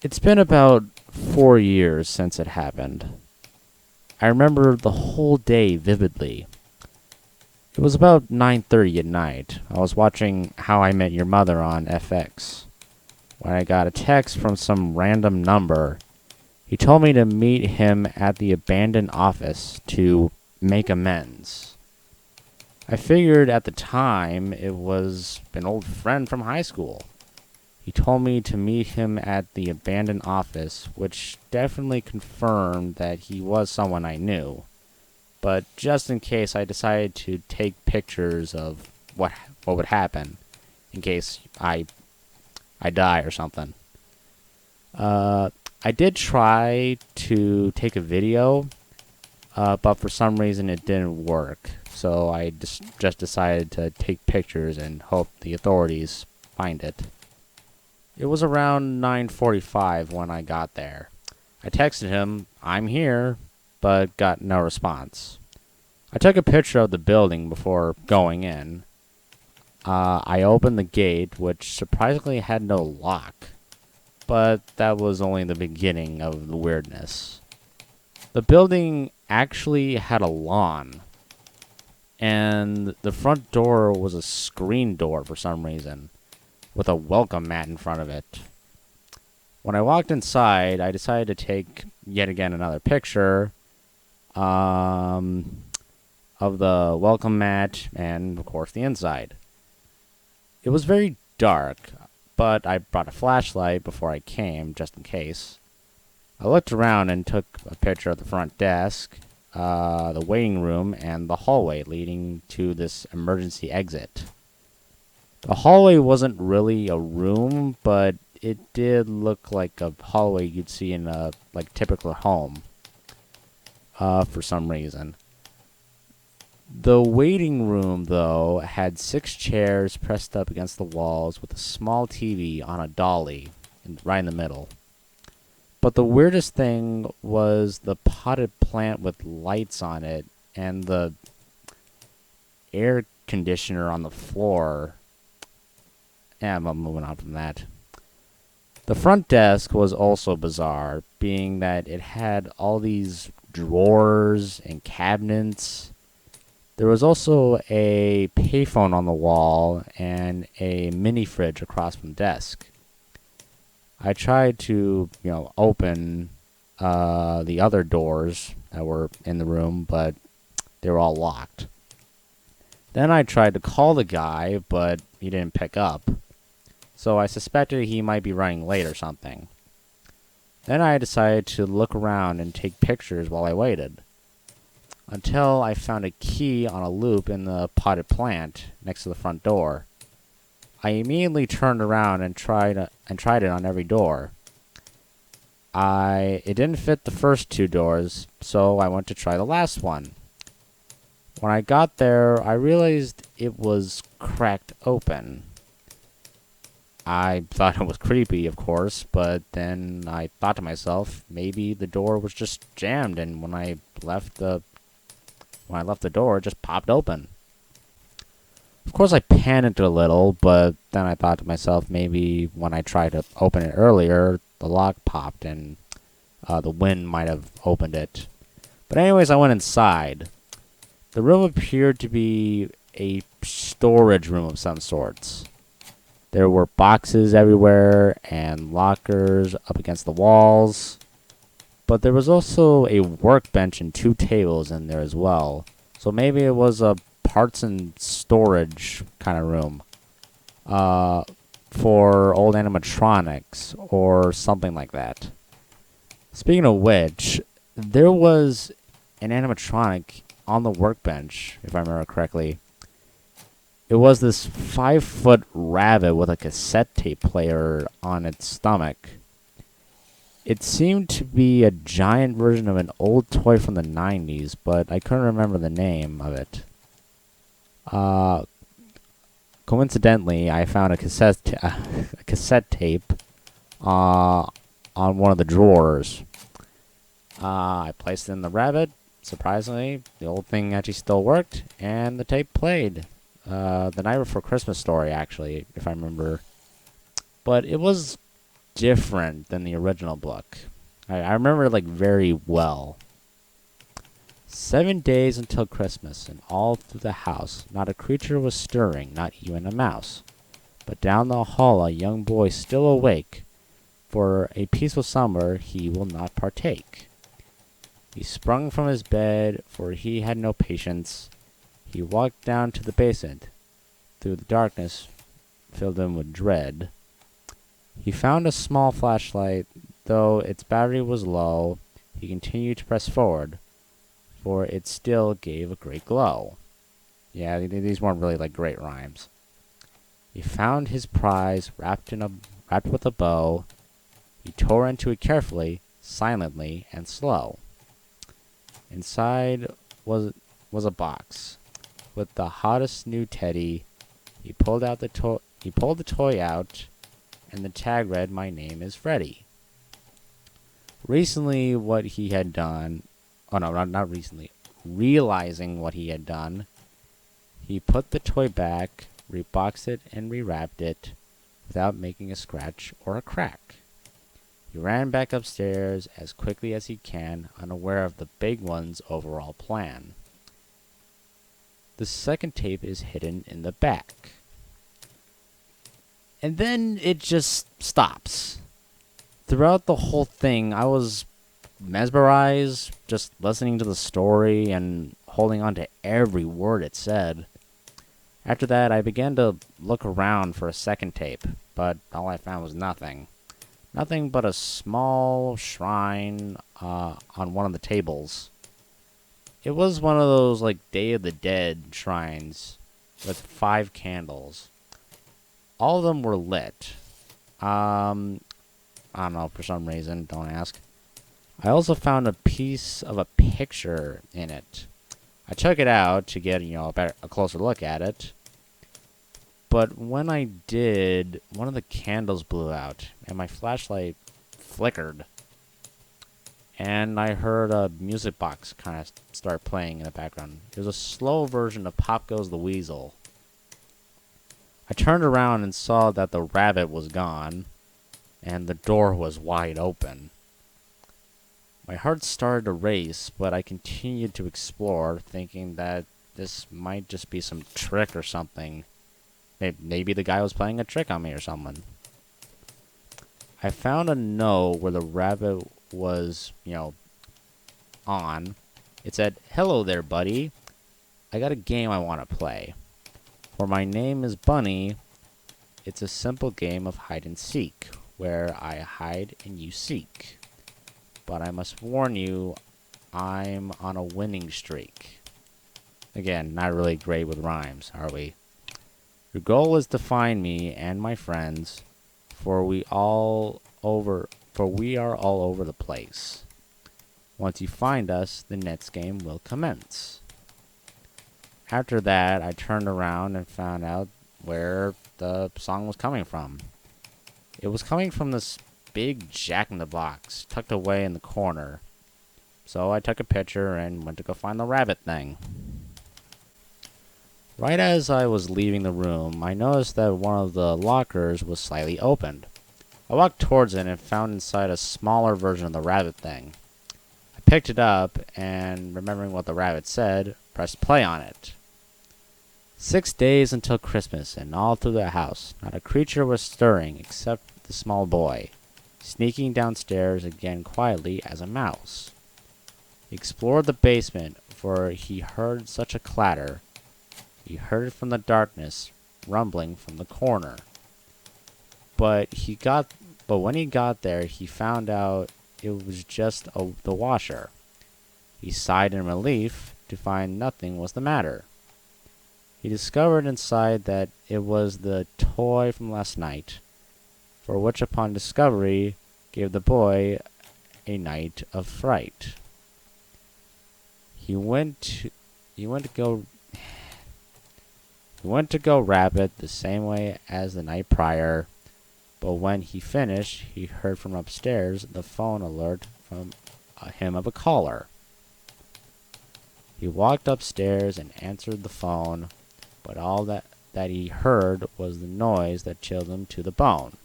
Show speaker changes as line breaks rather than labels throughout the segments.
It's been about 4 years since it happened. I remember the whole day vividly. It was about 9:30 at night. I was watching How I Met Your Mother on FX when I got a text from some random number. He told me to meet him at the abandoned office to make amends. I figured at the time it was an old friend from high school. He told me to meet him at the abandoned office, which definitely confirmed that he was someone I knew. But just in case, I decided to take pictures of what would happen in case I die or something. I did try to take a video, but for some reason it didn't work. So I just decided to take pictures and hope the authorities find it. It was around 9:45 when I got there. I texted him, "I'm here," but got no response. I took a picture of the building before going in. I opened the gate, which surprisingly had no lock, but that was only the beginning of the weirdness. The building actually had a lawn, and the front door was a screen door for some reason, with a welcome mat in front of it. When I walked inside, I decided to take yet again another picture of the welcome mat and, of course, the inside. It was very dark, but I brought a flashlight before I came, just in case. I looked around and took a picture of the front desk, the waiting room, and the hallway leading to this emergency exit. The hallway wasn't really a room, but it did look like a hallway you'd see in a typical home, for some reason. The waiting room, though, had 6 chairs pressed up against the walls with a small TV on a dolly right in the middle. But the weirdest thing was the potted plant with lights on it and the air conditioner on the floor. Yeah, I'm moving on from that. The front desk was also bizarre, being that it had all these drawers and cabinets. There was also a payphone on the wall and a mini fridge across from the desk. I tried to, open the other doors that were in the room, but they were all locked. Then I tried to call the guy, but he didn't pick up. So I suspected he might be running late or something. Then I decided to look around and take pictures while I waited, until I found a key on a loop in the potted plant next to the front door. I immediately turned around and tried it on every door. It didn't fit the first 2 doors, so I went to try the last one. When I got there, I realized it was cracked open. I thought it was creepy, of course, but then I thought to myself, maybe the door was just jammed, and when I left the door, it just popped open. Of course, I panicked a little, but then I thought to myself, maybe when I tried to open it earlier, the lock popped and the wind might have opened it. But anyways, I went inside. The room appeared to be a storage room of some sorts. There were boxes everywhere and lockers up against the walls. But there was also a workbench and 2 tables in there as well. So maybe it was a parts and storage kind of room for old animatronics or something like that. Speaking of which, there was an animatronic on the workbench, if I remember correctly. It was this 5-foot rabbit with a cassette tape player on its stomach. It seemed to be a giant version of an old toy from the 90s, but I couldn't remember the name of it. Coincidentally, I found a cassette tape on one of the drawers. I placed it in the rabbit. Surprisingly, the old thing actually still worked, and the tape played. The Night Before Christmas story, actually, if I remember. But it was different than the original book. I remember it like very well. 7 days until Christmas, and all through the house not a creature was stirring, not even a mouse. But down the hall a young boy still awake, for a peaceful slumber he will not partake. He sprung from his bed, for he had no patience. He walked down to the basement. Through the darkness filled him with dread. He found a small flashlight, though its battery was low. He continued to press forward, for it still gave a great glow. Yeah, these weren't really like great rhymes. He found his prize wrapped with a bow. He tore into it carefully, silently, and slow. Inside was a box with the hottest new teddy. He pulled the toy out, and the tag read, "My name is Freddy." Recently, what he had done. Oh no, not recently. Realizing what he had done, he put the toy back, reboxed it, and rewrapped it without making a scratch or a crack. He ran back upstairs as quickly as he can, unaware of the big one's overall plan. The second tape is hidden in the back. And then it just stops. Throughout the whole thing, I was mesmerized just listening to the story and holding on to every word it said. After that, I began to look around for a second tape, but all I found was nothing. Nothing but a small shrine on one of the tables. It was one of those like Day of the Dead shrines with 5 candles. All of them were lit. I don't know, for some reason, don't ask. I also found a piece of a picture in it. I took it out to get, a closer look at it. But when I did, one of the candles blew out, and my flashlight flickered. And I heard a music box kind of start playing in the background. It was a slow version of Pop Goes the Weasel. I turned around and saw that the rabbit was gone, and the door was wide open. My heart started to race, but I continued to explore, thinking that this might just be some trick or something. Maybe the guy was playing a trick on me or something. I found a note where the rabbit was, on. It said, "Hello there, buddy. I got a game I want to play. For my name is Bunny. It's a simple game of hide and seek, where I hide and you seek. But I must warn you, I'm on a winning streak." Again, not really great with rhymes, are we? "Your goal is to find me and my friends, for we are all over the place. Once you find us, the next game will commence." After that, I turned around and found out where the song was coming from. It was coming from this big jack-in-the-box tucked away in the corner. So I took a picture and went to go find the rabbit thing. Right as I was leaving the room, I noticed that one of the lockers was slightly opened. I walked towards it and found inside a smaller version of the rabbit thing. I picked it up and, remembering what the rabbit said, pressed play on it. 6 days until Christmas, and all through the house not a creature was stirring except the small boy, sneaking downstairs again quietly as a mouse. He explored the basement, for he heard such a clatter. He heard it from the darkness, rumbling from the corner. But when he got there, he found out it was just the washer. He sighed in relief to find nothing was the matter. He discovered inside that it was the toy from last night, for which upon discovery gave the boy a night of fright. He went to go wrap it the same way as the night prior, but when he finished, he heard from upstairs the phone alert from him of a caller. He walked upstairs and answered the phone, but all that he heard was the noise that chilled him to the bone.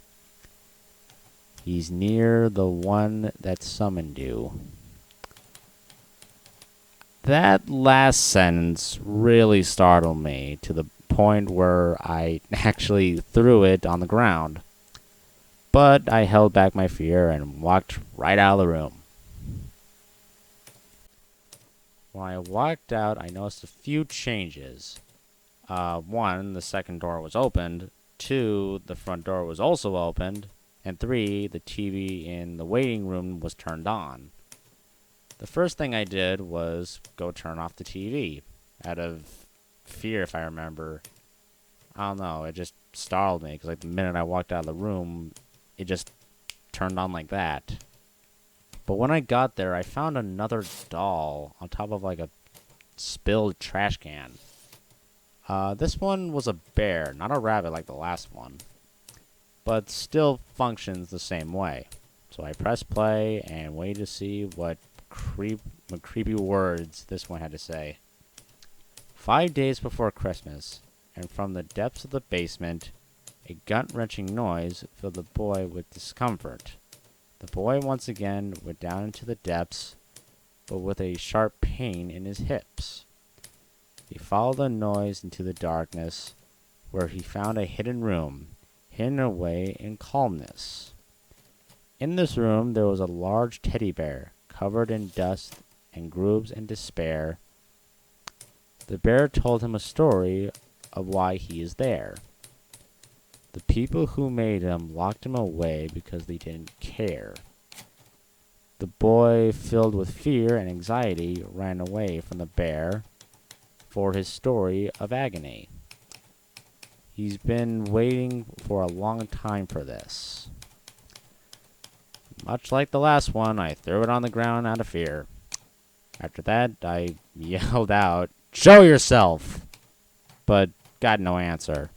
He's near the one that summoned you. That last sentence really startled me to the point where I actually threw it on the ground. But I held back my fear and walked right out of the room. When I walked out, I noticed a few changes. One, the second door was opened. Two, the front door was also opened. And three, the TV in the waiting room was turned on. The first thing I did was go turn off the TV. Out of fear, if I remember. I don't know, it just startled me. Because like the minute I walked out of the room, it just turned on like that. But when I got there, I found another doll on top of like a spilled trash can. This one was a bear, not a rabbit like the last one. But still functions the same way. So I pressed play and waited to see what creepy words this one had to say. 5 days before Christmas, and from the depths of the basement, a gut-wrenching noise filled the boy with discomfort. The boy once again went down into the depths, but with a sharp pain in his hips. He followed the noise into the darkness, where he found a hidden room, hidden away in calmness. In this room there was a large teddy bear, covered in dust and grooves and despair. The bear told him a story of why he is there. The people who made him locked him away because they didn't care. The boy, filled with fear and anxiety, ran away from the bear for his story of agony. He's been waiting for a long time for this. Much like the last one, I threw it on the ground out of fear. After that, I yelled out, "Show yourself!" But got no answer.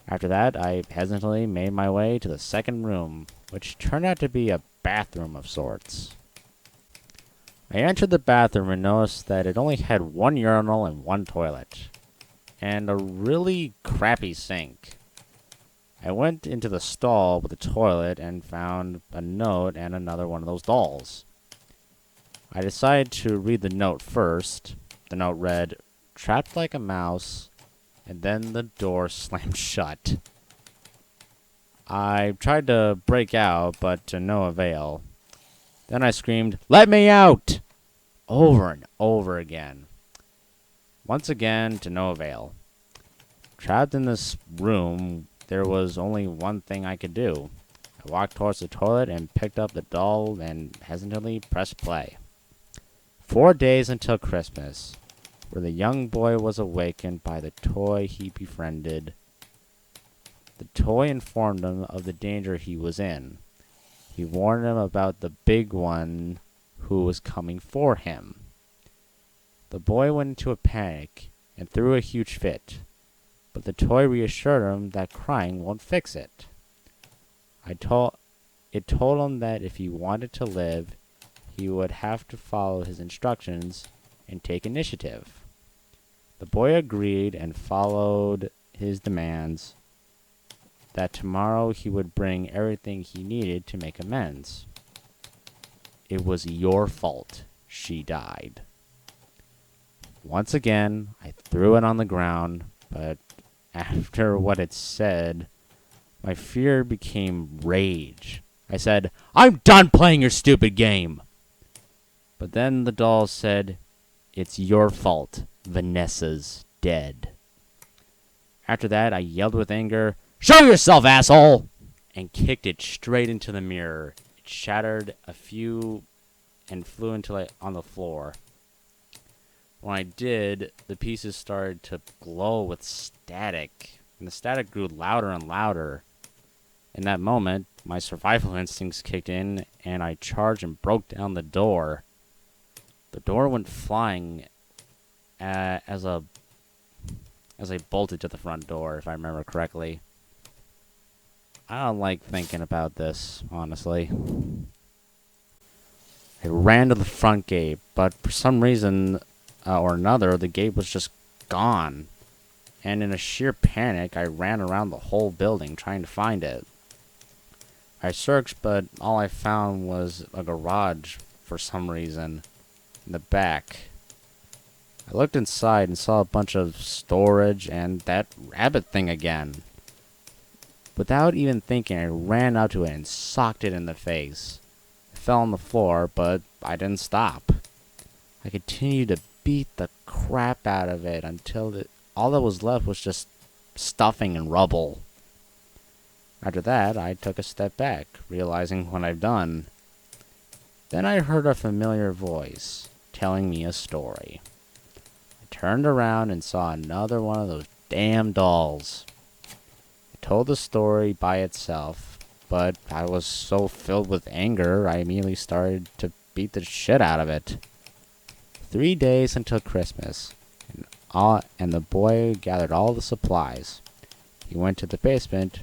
After that, I hesitantly made my way to the second room, which turned out to be a bathroom of sorts. I entered the bathroom and noticed that it only had one urinal and one toilet, and a really crappy sink. I went into the stall with the toilet and found a note and another one of those dolls. I decided to read the note first. The note read, "Trapped like a mouse," and then the door slammed shut. I tried to break out, but to no avail. Then I screamed, "Let me out!" over and over again. Once again, to no avail. Trapped in this room, there was only one thing I could do. I walked towards the toilet and picked up the doll and hesitantly pressed play. 4 days until Christmas, where the young boy was awakened by the toy he befriended. The toy informed him of the danger he was in. He warned him about the big one who was coming for him. The boy went into a panic and threw a huge fit, but the toy reassured him that crying won't fix it. It told him that if he wanted to live, he would have to follow his instructions and take initiative. The boy agreed and followed his demands that tomorrow he would bring everything he needed to make amends. It was your fault she died. Once again, I threw it on the ground, but after what it said, my fear became rage. I said, "I'm done playing your stupid game!" But then the doll said, "It's your fault. Vanessa's dead." After that, I yelled with anger, "Show yourself, asshole!" and kicked it straight into the mirror. It shattered a few and flew on the floor. When I did, the pieces started to glow with static, and the static grew louder and louder. In that moment, my survival instincts kicked in, and I charged and broke down the door. The door went flying as I bolted to the front door, if I remember correctly. I don't like thinking about this, honestly. I ran to the front gate, but for some reason or another, the gate was just gone. And in a sheer panic, I ran around the whole building trying to find it. I searched, but all I found was a garage for some reason in the back. I looked inside and saw a bunch of storage and that rabbit thing again. Without even thinking, I ran up to it and socked it in the face. It fell on the floor, but I didn't stop. I continued to beat the crap out of it until all that was left was just stuffing and rubble. After that, I took a step back, realizing what I've done. Then I heard a familiar voice telling me a story. I turned around and saw another one of those damn dolls. It told the story by itself, but I was so filled with anger, I immediately started to beat the shit out of it. 3 days until Christmas, and the boy gathered all the supplies. He went to the basement,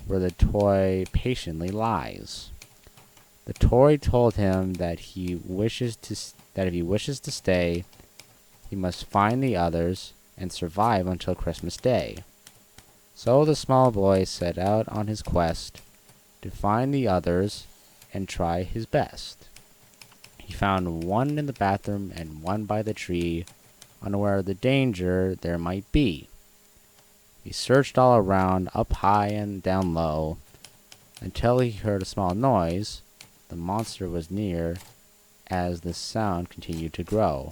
where the toy patiently lies. The toy told him that if he wishes to stay, he must find the others and survive until Christmas Day. So the small boy set out on his quest to find the others and try his best. He found one in the bathroom and one by the tree, unaware of the danger there might be. He searched all around, up high and down low, until he heard a small noise. The monster was near as the sound continued to grow.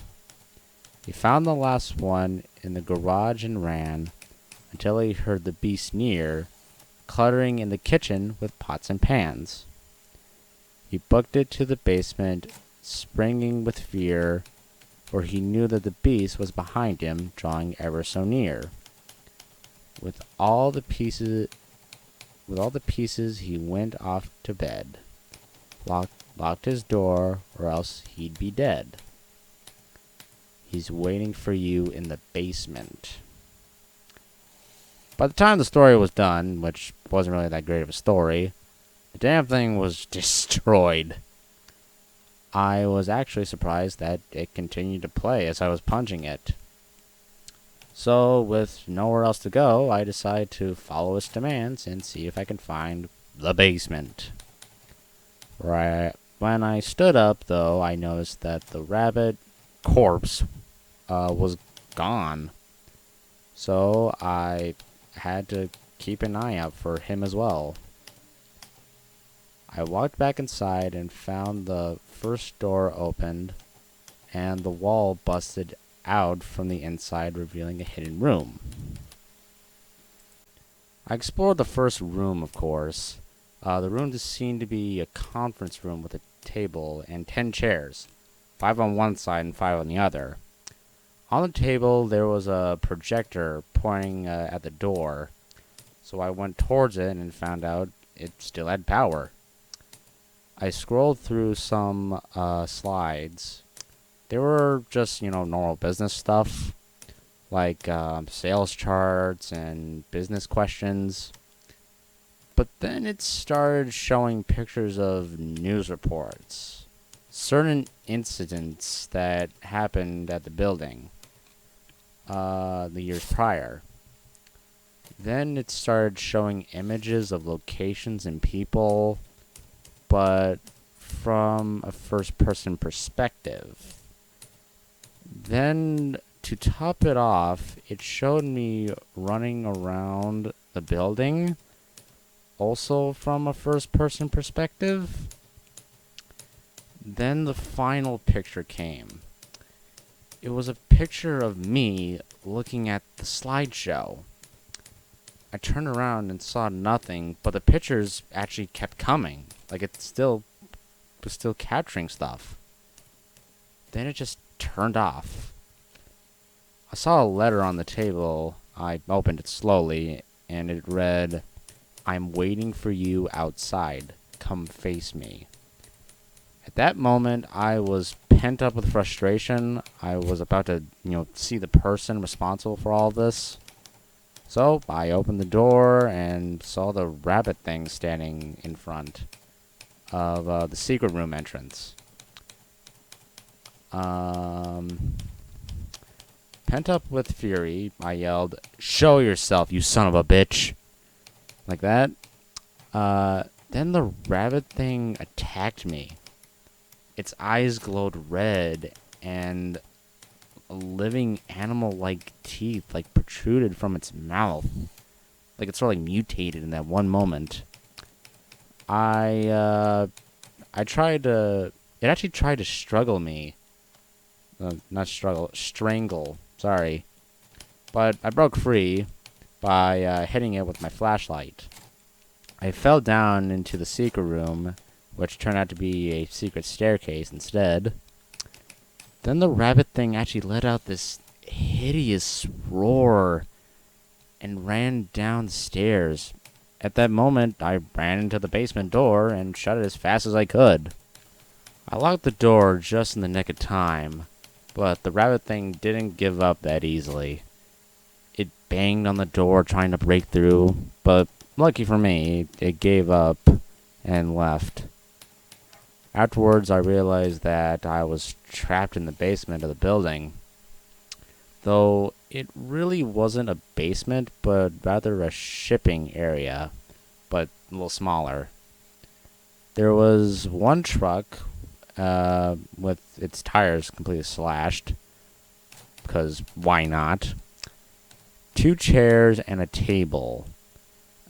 He found the last one in the garage and ran until he heard the beast near, cluttering in the kitchen with pots and pans. He booked it to the basement, springing with fear, for he knew that the beast was behind him, drawing ever so near. With all the pieces, he went off to bed, locked his door, or else he'd be dead. He's waiting for you in the basement. By the time the story was done, which wasn't really that great of a story, the damn thing was destroyed. I was actually surprised that it continued to play as I was punching it. So, with nowhere else to go, I decided to follow its demands and see if I can find the basement. When I stood up, though, I noticed that the rabbit corpse was gone. So, I had to keep an eye out for him as well. I walked back inside and found the first door opened and the wall busted out from the inside, revealing a hidden room. I explored the first room, of course. The room seemed to be a conference room with a table and 10 chairs, 5 on one side and 5 on the other. On the table, there was a projector pointing at the door, so I went towards it and found out it still had power. I scrolled through some slides. They were just, normal business stuff, like sales charts and business questions. But then it started showing pictures of news reports, certain incidents that happened at the building the years prior. Then it started showing images of locations and people, but from a first-person perspective. Then, to top it off, it showed me running around the building, also from a first-person perspective. Then the final picture came. It was a picture of me looking at the slideshow. I turned around and saw nothing, but the pictures actually kept coming. Like it was still capturing stuff. Then it just turned off. I saw a letter on the table. I opened it slowly, and it read, "I'm waiting for you outside. Come face me." At that moment, I was pent up with frustration. I was about to, see the person responsible for all this. So I opened the door and saw the rabbit thing standing in front of the secret room entrance. Pent up with fury, I yelled, "Show yourself, you son of a bitch!" Like that. Then the rabbit thing attacked me. Its eyes glowed red, and living animal-like teeth like protruded from its mouth. Like it sort of like mutated in that one moment. I tried to. It actually tried to struggle me. Not struggle, strangle. Sorry, but I broke free by hitting it with my flashlight. I fell down into the secret room, which turned out to be a secret staircase instead. Then the rabbit thing actually let out this hideous roar and ran down the stairs. At that moment, I ran into the basement door and shut it as fast as I could. I locked the door just in the nick of time, but the rabbit thing didn't give up that easily. It banged on the door trying to break through, but lucky for me, it gave up and left. Afterwards, I realized that I was trapped in the basement of the building. Though it really wasn't a basement, but rather a shipping area, but a little smaller. There was one truck with its tires completely slashed, because why not? 2 chairs and a table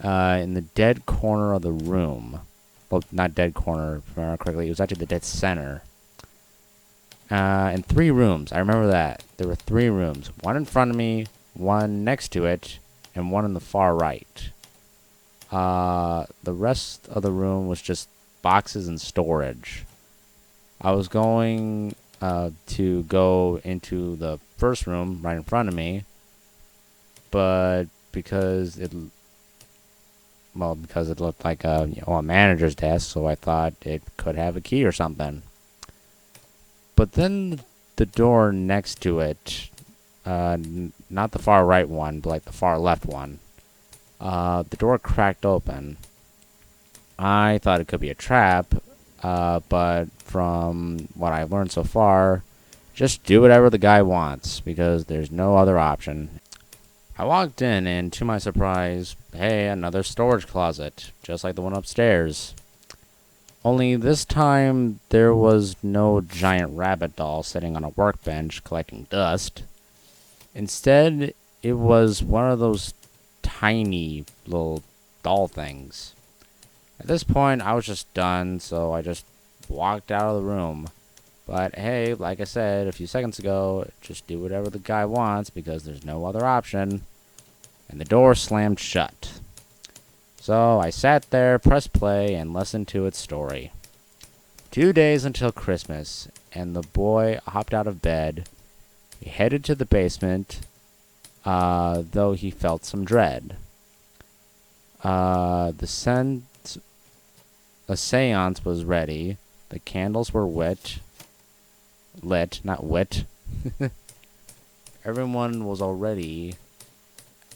in the dead corner of the room. Well, not dead corner, if I remember correctly. It was actually the dead center. And 3 rooms. I remember that. There were 3 rooms. One in front of me, one next to it, and one in the far right. The rest of the room was just boxes and storage. I was going to go into the first room right in front of me, but because it looked like a manager's desk, so I thought it could have a key or something. But then the door next to it, not the far right one, but like the far left one, the door cracked open. I thought it could be a trap, but from what I've learned so far, just do whatever the guy wants, because there's no other option. I walked in, and to my surprise, hey, another storage closet, just like the one upstairs. Only this time, there was no giant rabbit doll sitting on a workbench collecting dust. Instead, it was one of those tiny little doll things. At this point, I was just done, so I just walked out of the room. But hey, like I said a few seconds ago, just do whatever the guy wants because there's no other option. And the door slammed shut. So I sat there, pressed play, and listened to its story. 2 days until Christmas, and the boy hopped out of bed. He headed to the basement, though he felt some dread. The seance was ready. The candles were lit, not wit. Everyone was already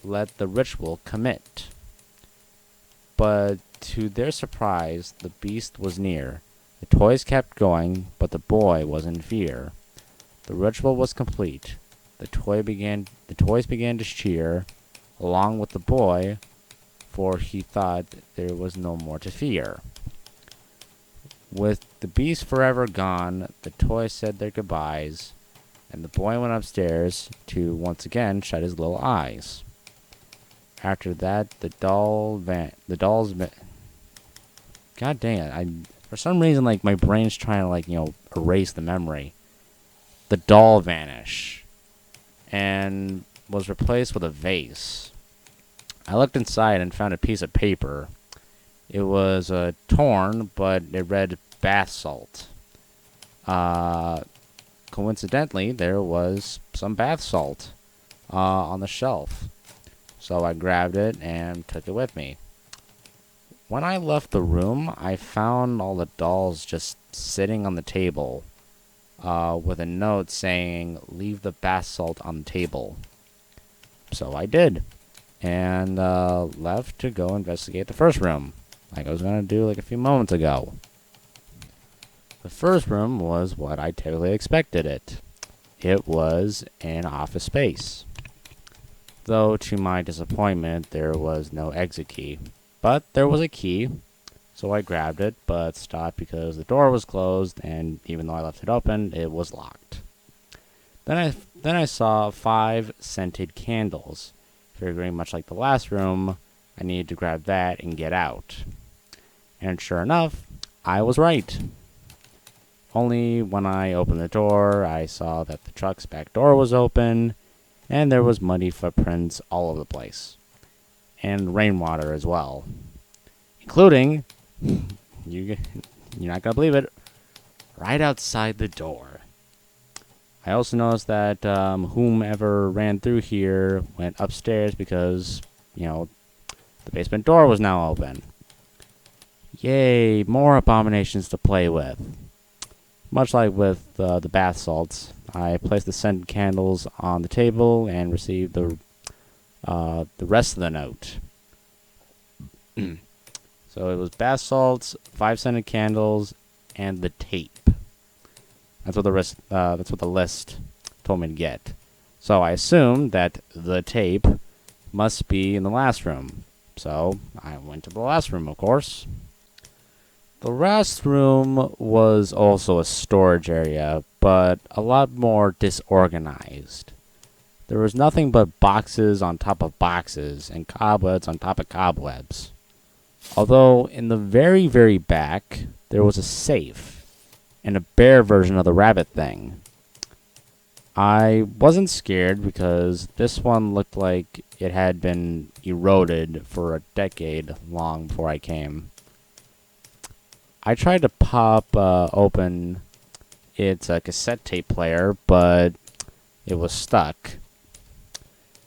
let the ritual commit. But to their surprise, the beast was near. The toys kept going, but the boy was in fear. The ritual was complete. The toys began to cheer, along with the boy, for he thought there was no more to fear. With the beast forever gone, the toys said their goodbyes, and the boy went upstairs to once again shut his little eyes. After that, God dang it, for some reason, like, my brain's trying to, like, erase the memory. The doll vanished, and was replaced with a vase. I looked inside and found a piece of paper. It was torn, but it read bath salt. Coincidentally, there was some bath salt on the shelf. So I grabbed it and took it with me. When I left the room, I found all the dolls just sitting on the table with a note saying, "Leave the bath salt on the table." So I did, and left to go investigate the first room, like I was going to do like a few moments ago. The first room was what I typically expected it. It was an office space. Though, to my disappointment, there was no exit key. But there was a key. So I grabbed it, but stopped because the door was closed, and even though I left it open, it was locked. Then I saw 5 scented candles. Figuring much like the last room, I needed to grab that and get out. And sure enough, I was right. Only when I opened the door, I saw that the truck's back door was open, and there was muddy footprints all over the place. And rainwater as well. Including, you're not going to believe it, right outside the door. I also noticed that whomever ran through here went upstairs because, the basement door was now open. Yay, more abominations to play with. Much like with the bath salts, I placed the scented candles on the table and received the rest of the note. So it was bath salts, 5 scented candles, and the tape. That's what the list told me to get. So I assumed that the tape must be in the last room. So I went to the last room, of course. The last room was also a storage area, but a lot more disorganized. There was nothing but boxes on top of boxes and cobwebs on top of cobwebs. Although in the very, very back, there was a safe and a bear version of the rabbit thing. I wasn't scared because this one looked like it had been eroded for a decade long before I came. I tried to pop open its cassette tape player, but it was stuck.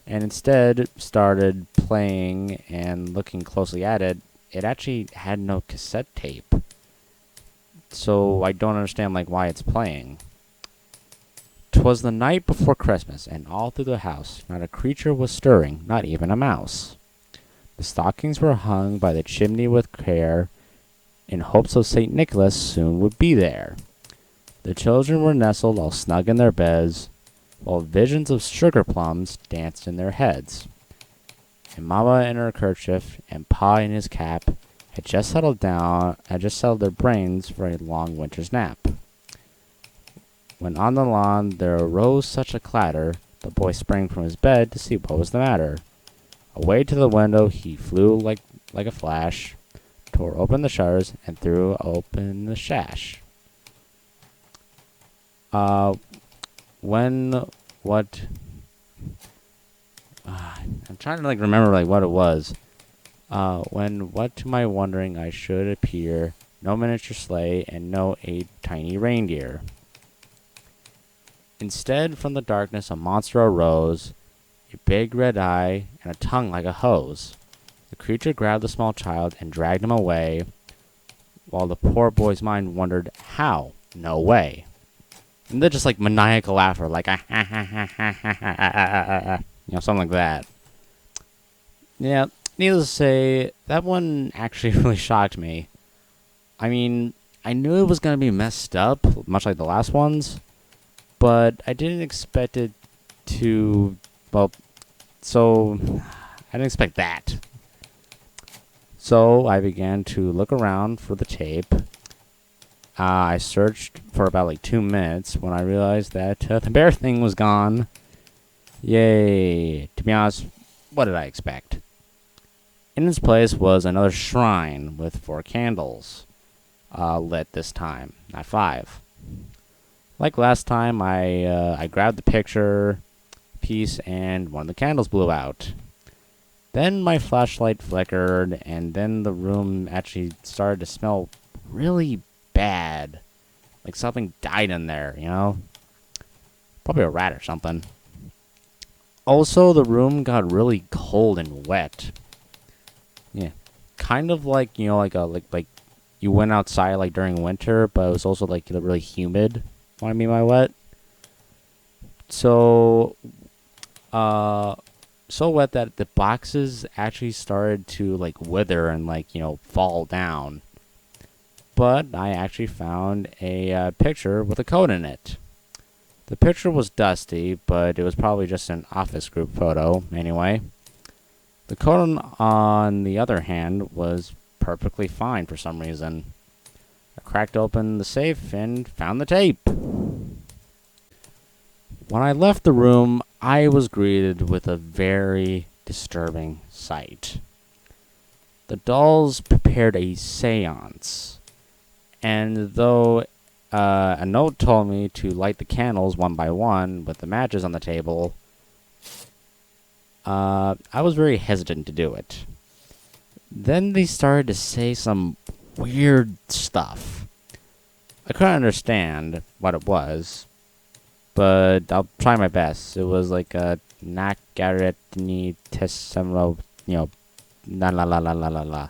And instead started playing, and looking closely at it, it actually had no cassette tape. So I don't understand why it's playing. 'Twas the night before Christmas, and all through the house not a creature was stirring, not even a mouse. The stockings were hung by the chimney with care, in hopes of St. Nicholas soon would be there. The children were nestled all snug in their beds, while visions of sugar plums danced in their heads. And Mama in her kerchief, and Pa in his cap, had just settled their brains for a long winter's nap. When on the lawn there arose such a clatter, the boy sprang from his bed to see what was the matter. Away to the window he flew like a flash, tore open the shutters, and threw open the sash. I'm trying to remember what it was. When what to my wondering I should appear, no miniature sleigh and no tiny reindeer. Instead, from the darkness a monster arose, a big red eye and a tongue like a hose. The creature grabbed the small child and dragged him away, while the poor boy's mind wondered how. No way. And they're just maniacal laughter, something like that. Yeah, needless to say, that one actually really shocked me. I mean, I knew it was going to be messed up, much like the last ones, but I didn't expect it to, I didn't expect that. So I began to look around for the tape. I searched for about 2 minutes when I realized that the bear thing was gone. Yay. To be honest, what did I expect? In its place was another shrine with 4 candles lit this time, not 5. Like last time, I grabbed the picture piece and one of the candles blew out. Then my flashlight flickered, and then the room actually started to smell really bad. Like something died in there, Probably a rat or something. Also, the room got really cold and wet. Yeah. Kind of like you went outside during winter, but it was also really humid. What I mean by wet? So wet that the boxes actually started to wither and fall down. But I actually found a picture with a code in it. The picture was dusty, but it was probably just an office group photo anyway. The code, on the other hand, was perfectly fine for some reason. I cracked open the safe and found the tape. When I left the room, I was greeted with a very disturbing sight. The dolls prepared a seance, and though a note told me to light the candles one by one with the matches on the table, I was very hesitant to do it. Then they started to say some weird stuff. I couldn't understand what it was, but I'll try my best. It was like a Nakaretni Tesamro, la la la la la la la.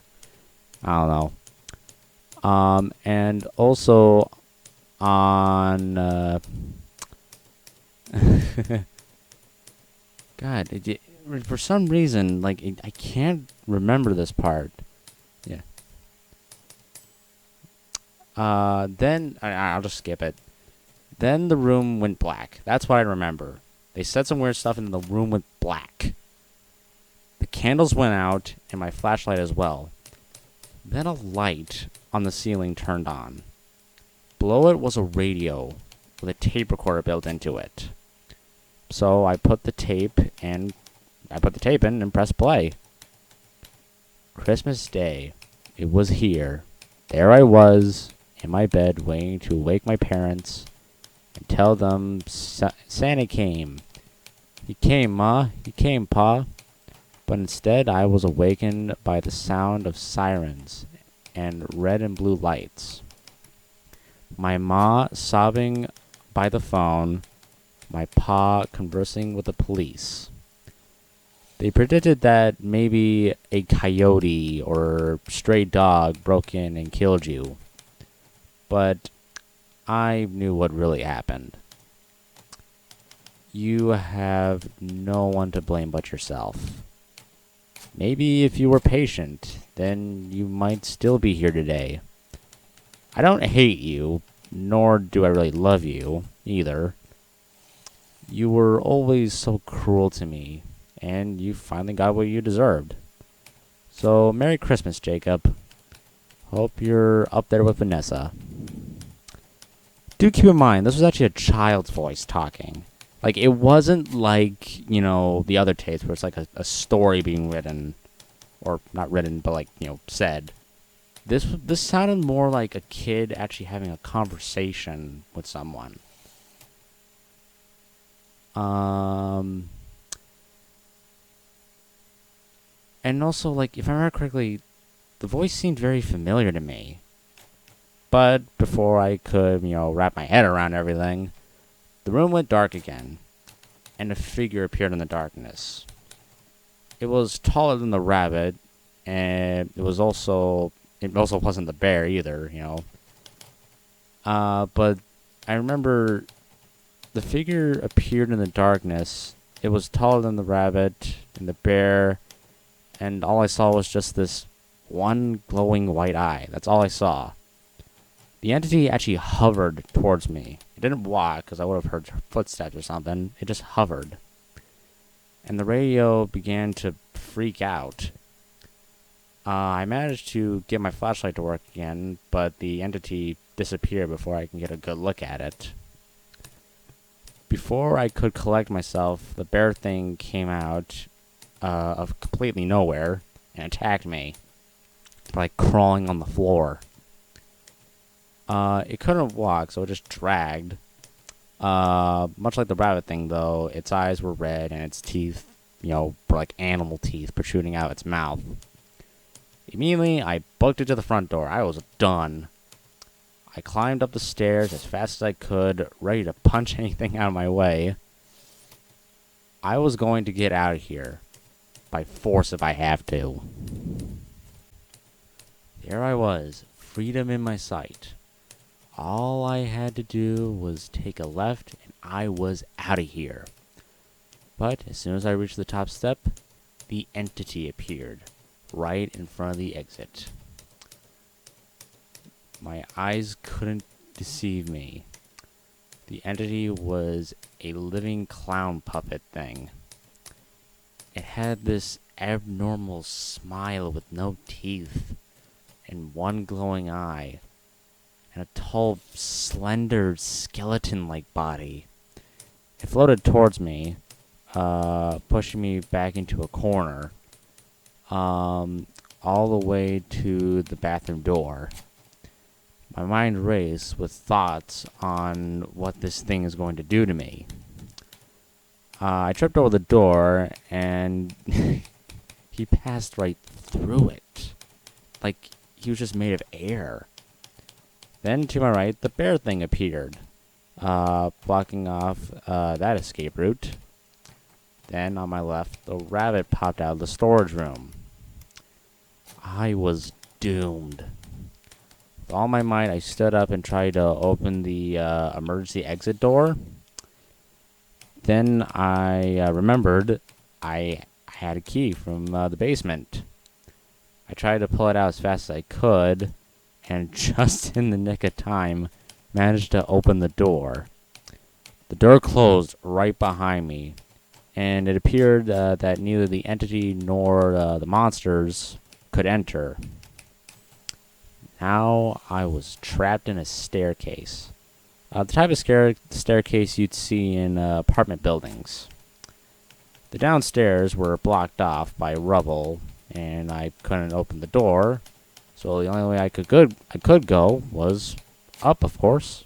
I don't know. And also on, God, for some reason, like, I can't remember this part. Yeah. Then, I'll just skip it. Then the room went black. That's what I remember. They said some weird stuff and the room went black. The candles went out and my flashlight as well. Then a light on the ceiling turned on. Below it was a radio with a tape recorder built into it. So I put the tape in and pressed play. Christmas Day. It was here. There I was in my bed waiting to wake my parents and tell them Santa came. He came, Ma. He came, Pa. But instead I was awakened by the sound of sirens and red and blue lights. My ma sobbing by the phone, my pa conversing with the police. They predicted that maybe a coyote or stray dog broke in and killed you. But I knew what really happened. You have no one to blame but yourself. Maybe if you were patient, then you might still be here today. I don't hate you, nor do I really love you, either. You were always so cruel to me, and you finally got what you deserved. So, Merry Christmas, Jacob. Hope you're up there with Vanessa. Do keep in mind, this was actually a child's voice talking. Like, it wasn't like, the other tapes where it's like a story being written. Or not written, but said. This sounded more like a kid actually having a conversation with someone. And also, if I remember correctly, the voice seemed very familiar to me. But before I could, wrap my head around everything, the room went dark again, and a figure appeared in the darkness. It was taller than the rabbit, and it also wasn't the bear either, But I remember the figure appeared in the darkness. It was taller than the rabbit and the bear, and all I saw was just this one glowing white eye. That's all I saw. The entity actually hovered towards me. It didn't walk, because I would have heard footsteps or something. It just hovered. And the radio began to freak out. I managed to get my flashlight to work again, but the entity disappeared before I can get a good look at it. Before I could collect myself, the bear thing came out of completely nowhere and attacked me by crawling on the floor. It couldn't walk, so it just dragged. Much like the rabbit thing, though, its eyes were red and its teeth, were like animal teeth protruding out its mouth. Immediately, I booked it to the front door. I was done. I climbed up the stairs as fast as I could, ready to punch anything out of my way. I was going to get out of here, by force if I have to. There I was, freedom in my sight. All I had to do was take a left, and I was out of here. But as soon as I reached the top step, the entity appeared, right in front of the exit. My eyes couldn't deceive me. The entity was a living clown puppet thing. It had this abnormal smile with no teeth, and one glowing eye, and a tall, slender, skeleton-like body. It floated towards me, pushing me back into a corner, all the way to the bathroom door. My mind raced with thoughts on what this thing is going to do to me. I tripped over the door, and he passed right through it, like he was just made of air. Then to my right, the bear thing appeared, blocking off that escape route. Then on my left, the rabbit popped out of the storage room. I was doomed. With all my might, I stood up and tried to open the emergency exit door. Then I remembered I had a key from the basement. I tried to pull it out as fast as I could, and just in the nick of time, managed to open the door. The door closed right behind me, and it appeared that neither the entity nor the monsters could enter. Now I was trapped in a staircase. The type of staircase you'd see in apartment buildings. The downstairs were blocked off by rubble, and I couldn't open the door, so the only way I could go was up, of course.